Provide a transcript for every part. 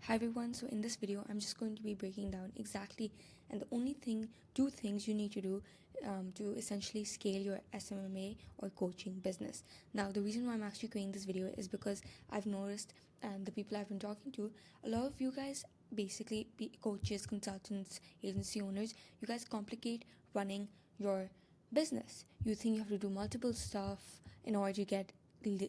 Hi everyone, so in this video I'm just going to be breaking down exactly and the only thing, two things you need to do to essentially scale your SMMA or coaching business. Now the reason why I'm actually creating this video is because I've noticed and the people I've been talking to, a lot of you guys basically coaches, consultants, agency owners, you guys complicate running your business. You think you have to do multiple stuff in order to get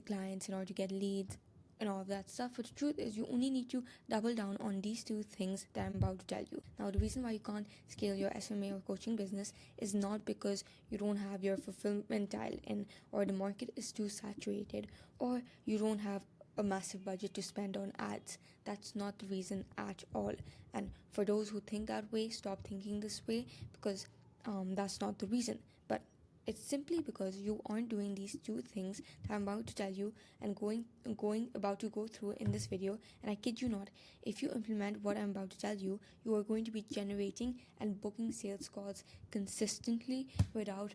clients, in order to get leads and all of that stuff, but the truth is you only need to double down on these two things that I'm about to tell you. Now the reason why you can't scale your SMA or coaching business is not because you don't have your fulfillment dialed in, or the market is too saturated, or you don't have a massive budget to spend on ads. That's not the reason at all. And for those who think that way, stop thinking this way, because that's not the reason. But it's simply because you aren't doing these two things that I'm about to tell you and going about to go through in this video. And I kid you not, if you implement what I'm about to tell you, you are going to be generating and booking sales calls consistently without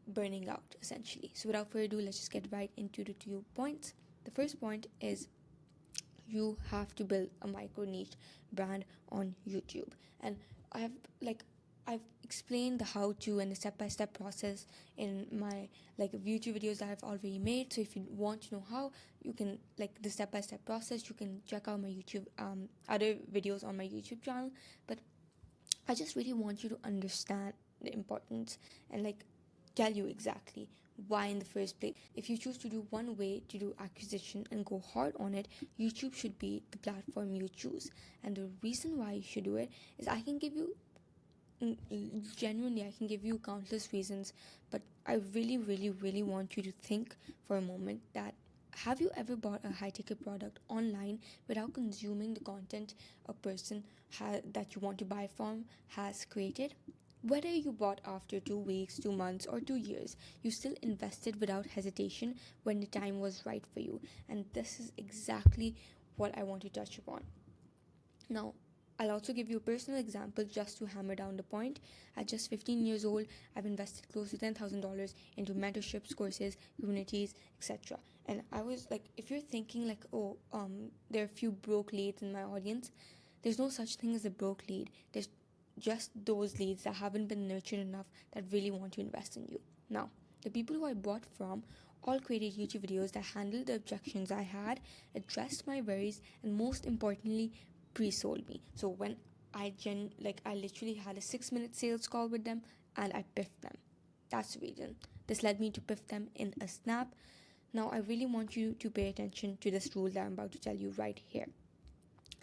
burning out, essentially. So without further ado, let's just get right into the 2 points. The first point is you have to build a micro niche brand on YouTube. And I've explained the how-to and the step-by-step process in my YouTube videos that I've already made. So if you want to know how you can the step-by-step process, you can check out my YouTube other videos on my YouTube channel. But I just really want you to understand the importance and tell you exactly why in the first place. If you choose to do one way to do acquisition and go hard on it, YouTube should be the platform you choose. And the reason why you should do it is I can give you countless reasons, but I really want you to think for a moment that have you ever bought a high-ticket product online without consuming the content a person that you want to buy from has created? Whether you bought after 2 weeks, 2 months, or 2 years, you still invested without hesitation when the time was right for you. And this is exactly what I want to touch upon. Now, I'll also give you a personal example just to hammer down the point. At just 15 years old, I've invested close to $10,000 into mentorships, courses, communities, etc. And I was if you're thinking there are a few broke leads in my audience, there's no such thing as a broke lead. There's just those leads that haven't been nurtured enough that really want to invest in you. Now, the people who I bought from all created YouTube videos that handled the objections I had, addressed my worries, and most importantly, pre-sold me. So when I literally had a 6-minute sales call with them and I piffed them. That's the reason. This led me to piff them in a snap. Now I really want you to pay attention to this rule that I'm about to tell you right here.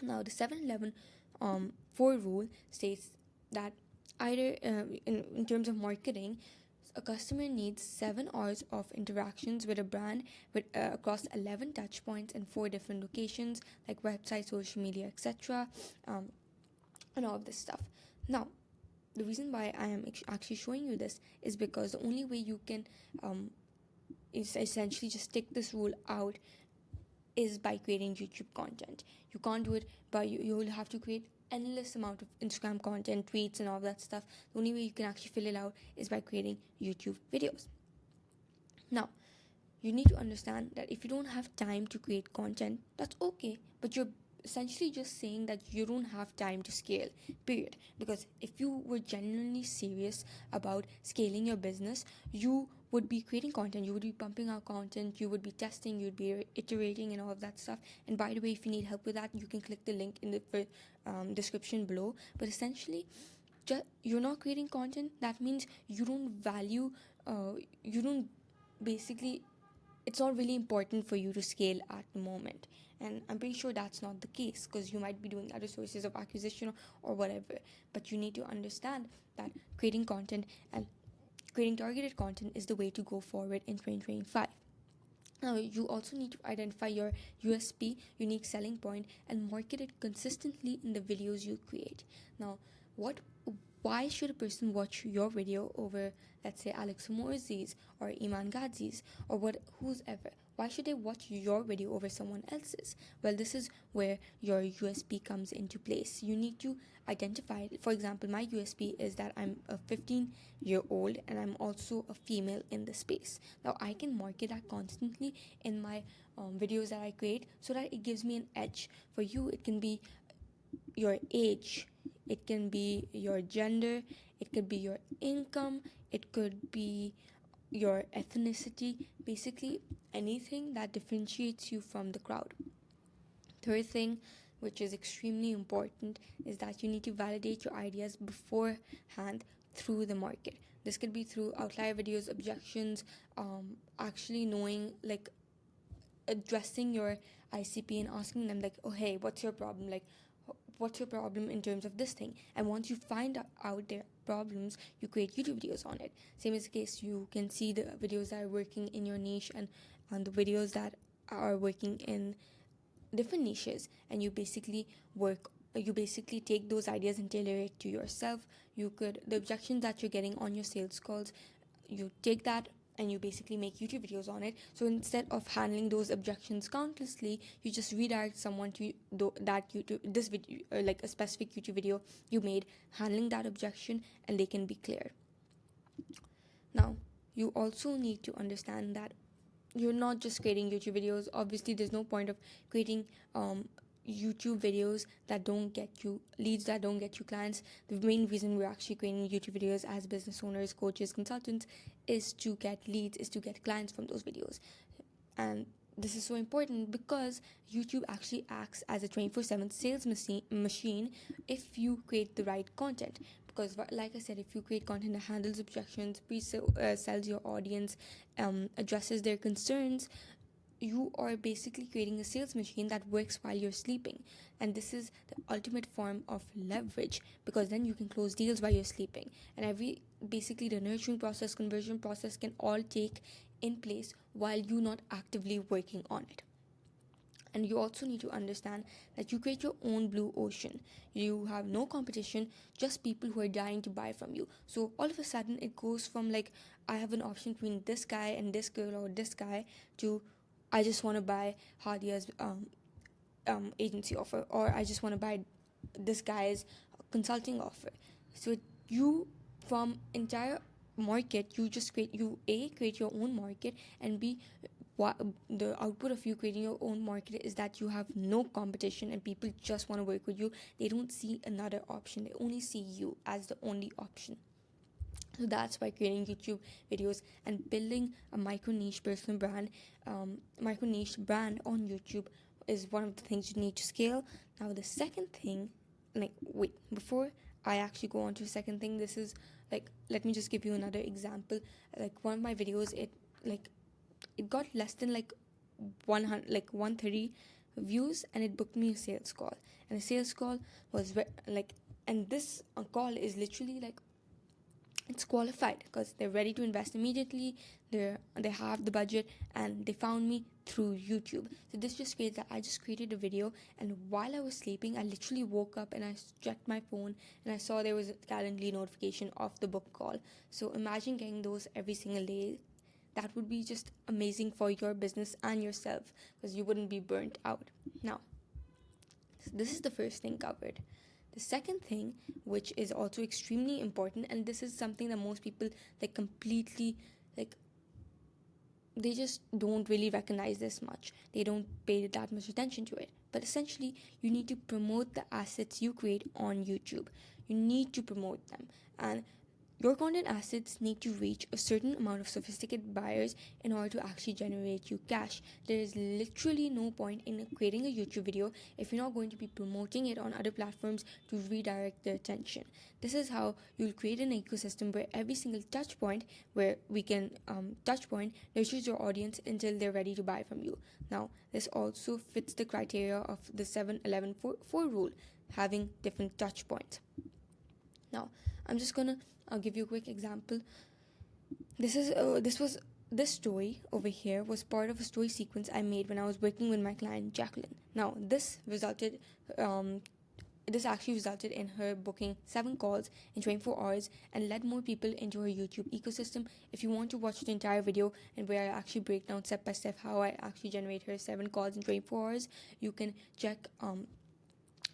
Now the 7-11 4 rule states that either in terms of marketing, a customer needs 7 hours of interactions with a brand across 11 touch points in 4 different locations like website, social media, etc. And all of this stuff. Now, the reason why I am actually showing you this is because the only way you can is essentially just stick this rule out is by creating YouTube content. You can't do it by you will have to create endless amount of Instagram content, tweets, and all that stuff. The only way you can actually fill it out is by creating YouTube videos. Now, you need to understand that if you don't have time to create content, that's okay, but you're essentially just saying that you don't have time to scale, period. Because if you were genuinely serious about scaling your business, you would be creating content, you would be pumping out content, you would be testing, you'd be iterating and all of that stuff. And by the way, if you need help with that, you can click the link in the description below. But essentially, you're not creating content. That means you don't value, it's not really important for you to scale at the moment. And I'm pretty sure that's not the case, because you might be doing other sources of acquisition or whatever. But you need to understand that creating content and creating targeted content is the way to go forward in 2025. Now, you also need to identify your USP, unique selling point, and market it consistently in the videos you create. Now, why should a person watch your video over, let's say, Alex Morzi's or Iman Gadzhi's or who's ever? Why should they watch your video over someone else's? Well, this is where your USP comes into place. You need to identify, for example, my USP is that I'm a 15-year-old and I'm also a female in the space. Now, I can market that constantly in my videos that I create so that it gives me an edge. For you, it can be your age, it can be your gender, it could be your income, it could be your ethnicity, basically anything that differentiates you from the crowd. Third thing, which is extremely important, is that you need to validate your ideas beforehand through the market. This could be through outlier videos, objections, actually knowing, like, addressing your ICP and asking them, like, oh hey, what's your problem, like what's your problem in terms of this thing. And once you find out their problems, you create YouTube videos on it. Same is the case, you can see the videos that are working in your niche and the videos that are working in different niches, and you basically take those ideas and tailor it to yourself. The objections that you're getting on your sales calls, you take that and you basically make YouTube videos on it. So instead of handling those objections countlessly, you just redirect someone to this video, or like a specific YouTube video you made handling that objection, and they can be clear. Now, you also need to understand that you're not just creating YouTube videos. Obviously, there's no point of creating YouTube videos that don't get you leads, that don't get you clients. The main reason we're actually creating YouTube videos as business owners, coaches, consultants is to get leads, is to get clients from those videos. And this is so important because YouTube actually acts as a 24/7 sales machine if you create the right content. Because, like I said, if you create content that handles objections, sells your audience, addresses their concerns, you are basically creating a sales machine that works while you're sleeping. And this is the ultimate form of leverage, because then you can close deals while you're sleeping. And basically the nurturing process, conversion process can all take in place while you're not actively working on it. And you also need to understand that you create your own blue ocean. You have no competition, just people who are dying to buy from you. So all of a sudden it goes from, like, I have an option between this guy and this girl or this guy, to I just want to buy Hadiya's agency offer, or I just want to buy this guy's consulting offer. So you, from entire market, you just create your own market, and B, the output of you creating your own market is that you have no competition and people just want to work with you. They don't see another option, they only see you as the only option. So that's why creating YouTube videos and building a micro niche personal brand, micro niche brand on YouTube is one of the things you need to scale. Now the second thing, before I actually go on to the second thing, this is let me just give you another example. Like, one of my videos, it got less than 130 views, and it booked me a sales call. And the sales call was and this call is literally it's qualified because they're ready to invest immediately. They have the budget, and they found me through YouTube. So this just creates that I just created a video, and while I was sleeping, I literally woke up and I checked my phone and I saw there was a Calendly notification of the book call. So imagine getting those every single day. That would be just amazing for your business and yourself, because you wouldn't be burnt out. Now, this is the first thing covered. The second thing, which is also extremely important, and this is something that most people completely they just don't really recognize this much. They don't pay that much attention to it. But essentially, you need to promote the assets you create on YouTube. You need to promote them. And your content assets need to reach a certain amount of sophisticated buyers in order to actually generate you cash. There is literally no point in creating a YouTube video if you're not going to be promoting it on other platforms to redirect their attention. This is how you'll create an ecosystem where every single touch point nurtures your audience until they're ready to buy from you. Now, this also fits the criteria of the 7-11-4 rule, having different touch points. Now, I'll give you a quick example. This story over here was part of a story sequence I made when I was working with my client Jacqueline. Now, this resulted this actually resulted in her booking 7 calls in 24 hours and led more people into her YouTube ecosystem. If you want to watch the entire video and where I actually break down step by step how I actually generate her 7 calls in 24 hours, you can check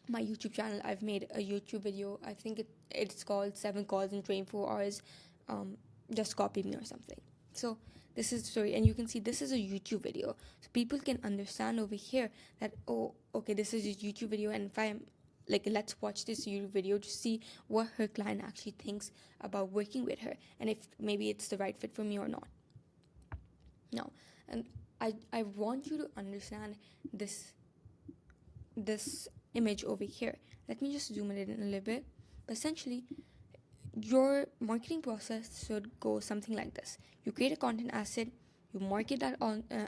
my YouTube channel. I've made a YouTube video. I think it's called 7 calls in 24 hours. Just copy me or something. So this is sorry, and you can see this is a YouTube video, so people can understand over here that, oh, okay, this is a YouTube video, and if I'm like, let's watch this YouTube video to see what her client actually thinks about working with her, and if maybe it's the right fit for me or not. Now, and I want you to understand this image over here. Let me just zoom it in a little bit. But essentially, your marketing process should go something like this. You create a content asset, you market that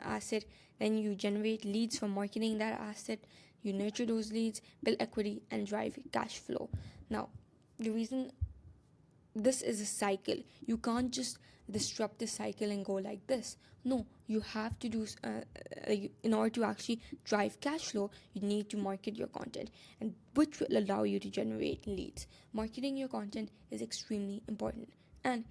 asset, then you generate leads from marketing that asset, you nurture those leads, build equity, and drive cash flow. Now, the reason this is a cycle, you can't just disrupt the cycle and go like this. No, you have to do in order to actually drive cash flow, you need to market your content, and which will allow you to generate leads. Marketing your content is extremely important, and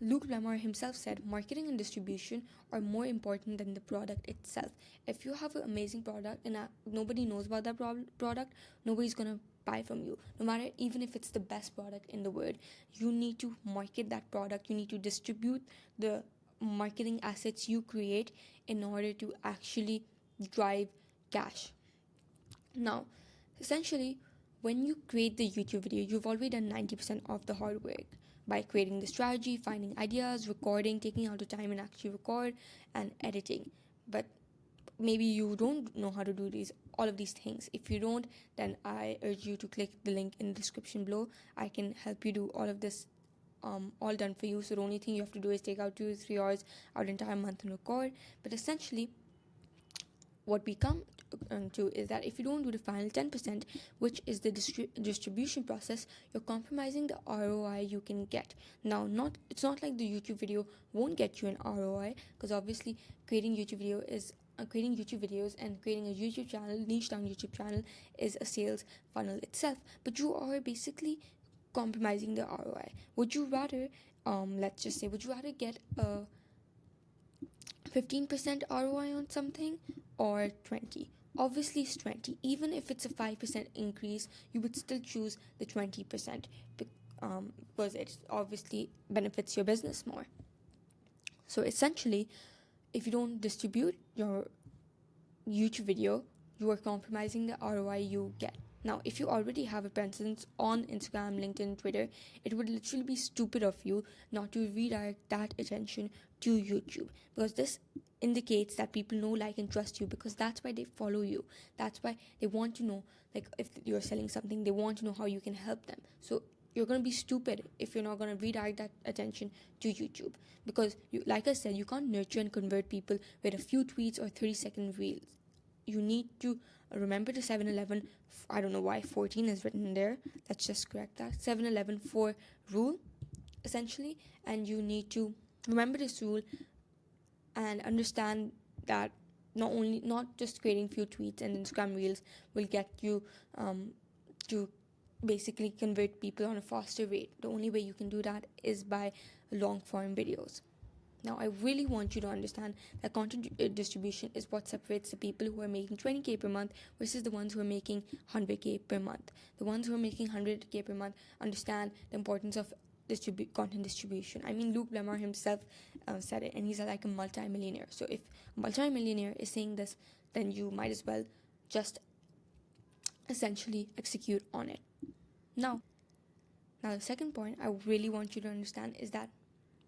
Luke Lamar himself said marketing and distribution are more important than the product itself. If you have an amazing product and nobody knows about that product, nobody's gonna buy from you. No matter, even if it's the best product in the world, you need to market that product. You need to distribute the marketing assets you create in order to actually drive cash. Now, essentially, when you create the YouTube video, you've already done 90% of the hard work by creating the strategy, finding ideas, recording, taking out the time and actually record, and editing. But maybe you don't know how to do all of these things. If you don't, then I urge you to click the link in the description below. I can help you do all of this, all done for you. So the only thing you have to do is take out 2 to 3 hours out entire month and record. But essentially, what we come to is that if you don't do the final 10%, which is the distribution process, you're compromising the ROI you can get. Now, it's not like the YouTube video won't get you an ROI, because obviously creating YouTube videos and creating a YouTube channel, niche down YouTube channel, is a sales funnel itself. But you are basically compromising the ROI. Would you rather, would you rather get a 15% ROI on something or 20? Obviously it's 20. Even if it's a 5% increase, you would still choose the 20% because it obviously benefits your business more. So essentially, if you don't distribute your YouTube video, you are compromising the ROI you get. Now, if you already have a presence on Instagram, LinkedIn, Twitter, it would literally be stupid of you not to redirect that attention to YouTube, because this indicates that people know, like, and trust you, because that's why they follow you. That's why they want to know, like, if you're selling something, they want to know how you can help them. So you're going to be stupid if you're not going to redirect that attention to YouTube, because like I said, you can't nurture and convert people with a few tweets or 30-second reels. You need to remember the 7-Eleven, I don't know why 14 is written there, let's just correct that, 7-11-4 rule, essentially, and you need to remember this rule and understand that not just creating few tweets and Instagram reels will get you to basically convert people on a faster rate. The only way you can do that is by long form videos. Now, I really want you to understand that content distribution is what separates the people who are making 20K per month versus the ones who are making 100K per month. The ones who are making 100K per month understand the importance of content distribution. I mean, Luke Lamar himself said it, and he's like a multi-millionaire. So if a multi-millionaire is saying this, then you might as well just essentially execute on it. Now, the second point I really want you to understand is that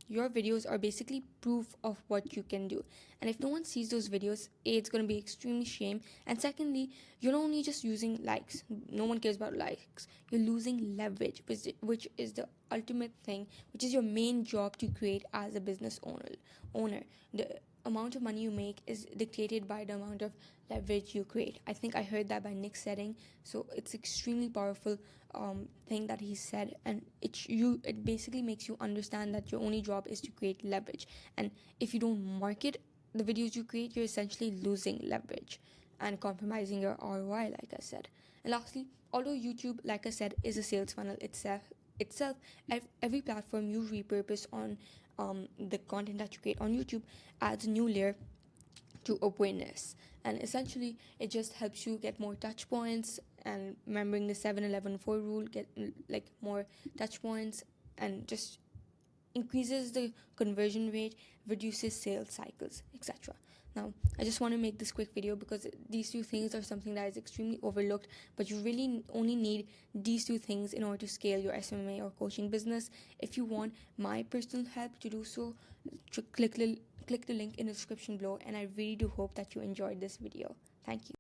your videos are basically proof of what you can do. And if no one sees those videos, A, it's going to be extremely shame. And secondly, you're not only just using likes. No one cares about likes. You're losing leverage, which is the ultimate thing, which is your main job to create as a business owner. The amount of money you make is dictated by the amount of leverage you create. I think I heard that by Nick Setting. So it's extremely powerful thing that he said, and it basically makes you understand that your only job is to create leverage. And if you don't market the videos you create, you're essentially losing leverage and compromising your ROI, like I said. And lastly, although YouTube, like I said, is a sales funnel itself, every platform you repurpose on the content that you create on YouTube adds a new layer to awareness. And essentially, it just helps you get more touch points, and remembering the 7-11-4 rule, get like more touch points, and just increases the conversion rate, reduces sales cycles, etc. Now, I just want to make this quick video because these two things are something that is extremely overlooked, but you really only need these two things in order to scale your SMMA or coaching business. If you want my personal help to do so, click the link in the description below, and I really do hope that you enjoyed this video. Thank you.